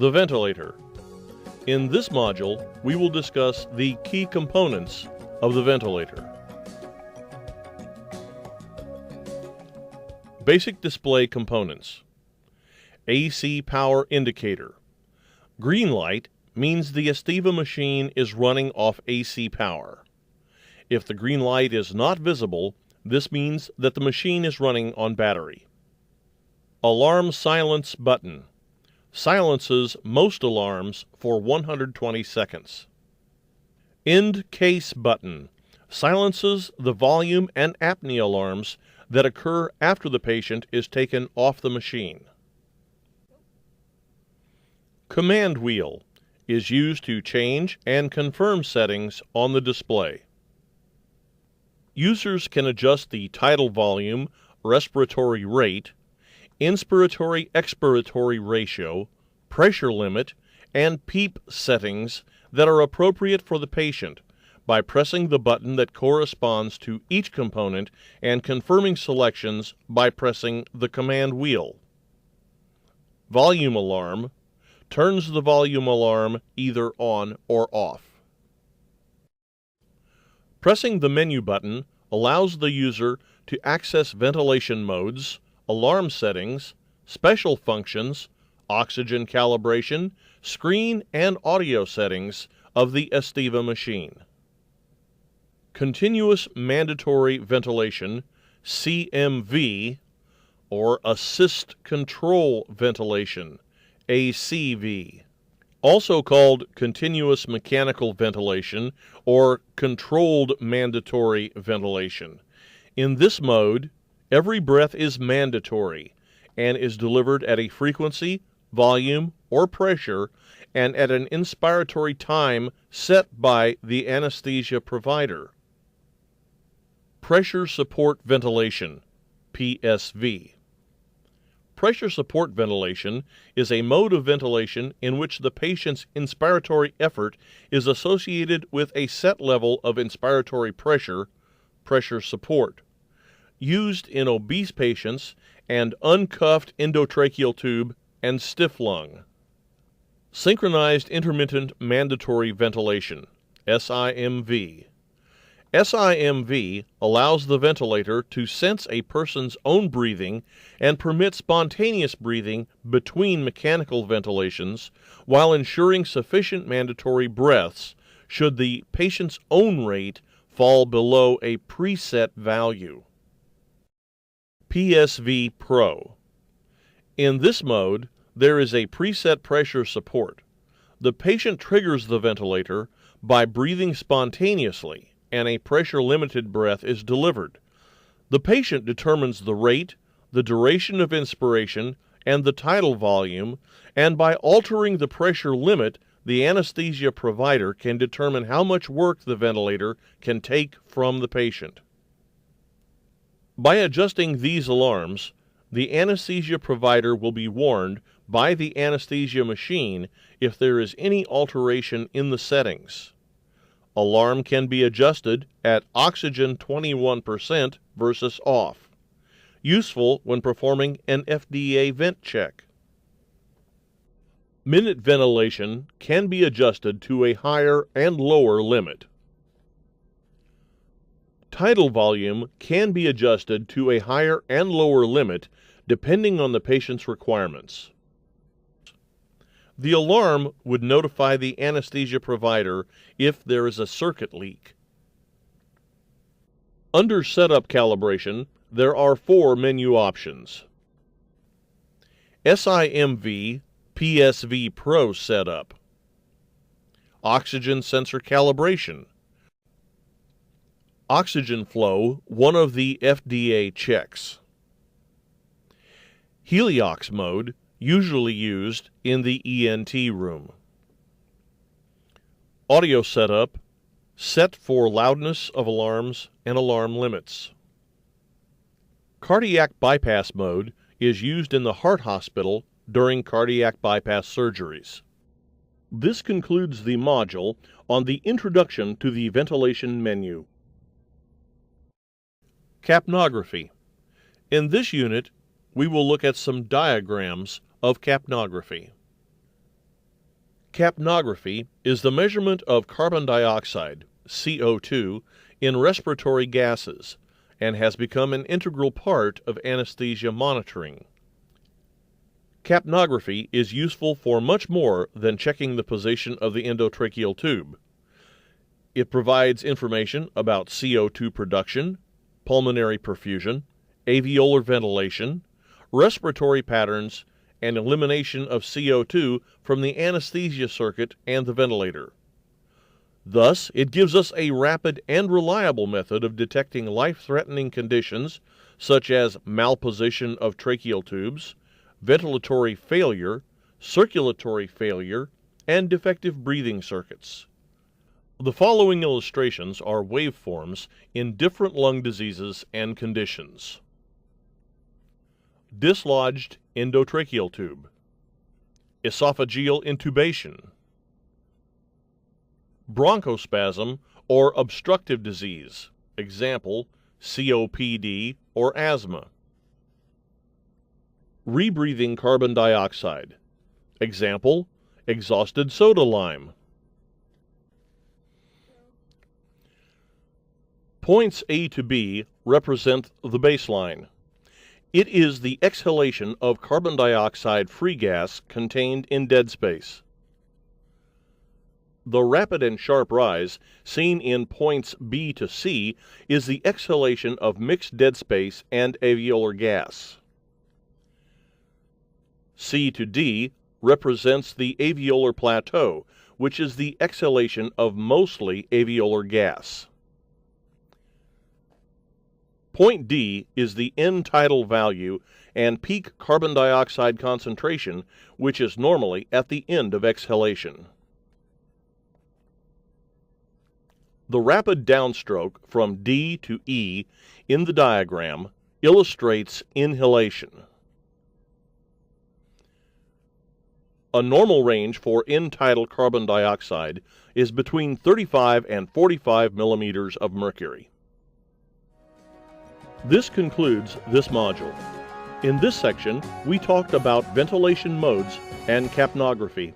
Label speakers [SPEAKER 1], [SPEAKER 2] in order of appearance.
[SPEAKER 1] The ventilator. In this module, we will discuss the key components of the ventilator. Basic display components. AC power indicator. Green light means the Estiva machine is running off AC power. If the green light is not visible, this means that the machine is running on battery. Alarm silence button. Silences most alarms for 120 seconds. End case button. Silences the volume and apnea alarms that occur after the patient is taken off the machine. Command wheel is used to change and confirm settings on the display. Users can adjust the tidal volume, respiratory rate, inspiratory-expiratory ratio, pressure limit, and PEEP settings that are appropriate for the patient by pressing the button that corresponds to each component and confirming selections by pressing the command wheel. Volume alarm turns the volume alarm either on or off. Pressing the menu button allows the user to access ventilation modes, alarm settings, special functions, oxygen calibration, screen and audio settings of the Estiva machine. Continuous mandatory ventilation, CMV, or assist control ventilation, ACV. Also called continuous mechanical ventilation or controlled mandatory ventilation. In this mode, every breath is mandatory and is delivered at a frequency, volume, or pressure and at an inspiratory time set by the anesthesia provider. Pressure support ventilation, PSV. Pressure support ventilation is a mode of ventilation in which the patient's inspiratory effort is associated with a set level of inspiratory pressure, pressure support, used in obese patients and uncuffed endotracheal tube and stiff lung. Synchronized intermittent mandatory ventilation, SIMV. SIMV allows the ventilator to sense a person's own breathing and permit spontaneous breathing between mechanical ventilations while ensuring sufficient mandatory breaths should the patient's own rate fall below a preset value. PSV Pro. In this mode, there is a preset pressure support. The patient triggers the ventilator by breathing spontaneously, and a pressure-limited breath is delivered. The patient determines the rate, the duration of inspiration, and the tidal volume, and by altering the pressure limit, the anesthesia provider can determine how much work the ventilator can take from the patient. By adjusting these alarms, the anesthesia provider will be warned by the anesthesia machine if there is any alteration in the settings. Alarm can be adjusted at oxygen 21% versus off. Useful when performing an FDA vent check. Minute ventilation can be adjusted to a higher and lower limit. Tidal volume can be adjusted to a higher and lower limit depending on the patient's requirements. The alarm would notify the anesthesia provider if there is a circuit leak. Under Setup Calibration, there are 4 menu options. SIMV PSV Pro Setup. Oxygen Sensor Calibration. Oxygen flow, one of the FDA checks. Heliox mode, usually used in the ENT room. Audio setup, set for loudness of alarms and alarm limits. Cardiac bypass mode is used in the heart hospital during cardiac bypass surgeries. This concludes the module on the introduction to the ventilation menu. Capnography. In this unit, we will look at some diagrams of capnography. Capnography is the measurement of carbon dioxide, CO2, in respiratory gases and has become an integral part of anesthesia monitoring. Capnography is useful for much more than checking the position of the endotracheal tube. It provides information about CO2 production, pulmonary perfusion, alveolar ventilation, respiratory patterns, and elimination of CO2 from the anesthesia circuit and the ventilator. Thus, it gives us a rapid and reliable method of detecting life-threatening conditions such as malposition of tracheal tubes, ventilatory failure, circulatory failure, and defective breathing circuits. The following illustrations are waveforms in different lung diseases and conditions. Dislodged endotracheal tube, esophageal intubation, bronchospasm or obstructive disease, example, COPD or asthma. Rebreathing carbon dioxide, example, exhausted soda lime. Points A to B represent the baseline. It is the exhalation of carbon dioxide free gas contained in dead space. The rapid and sharp rise seen in points B to C is the exhalation of mixed dead space and alveolar gas. C to D represents the alveolar plateau, which is the exhalation of mostly alveolar gas. Point D is the end tidal value and peak carbon dioxide concentration, which is normally at the end of exhalation. The rapid downstroke from D to E in the diagram illustrates inhalation. A normal range for end tidal carbon dioxide is between 35 and 45 millimeters of mercury. This concludes this module. In this section, we talked about ventilation modes and capnography.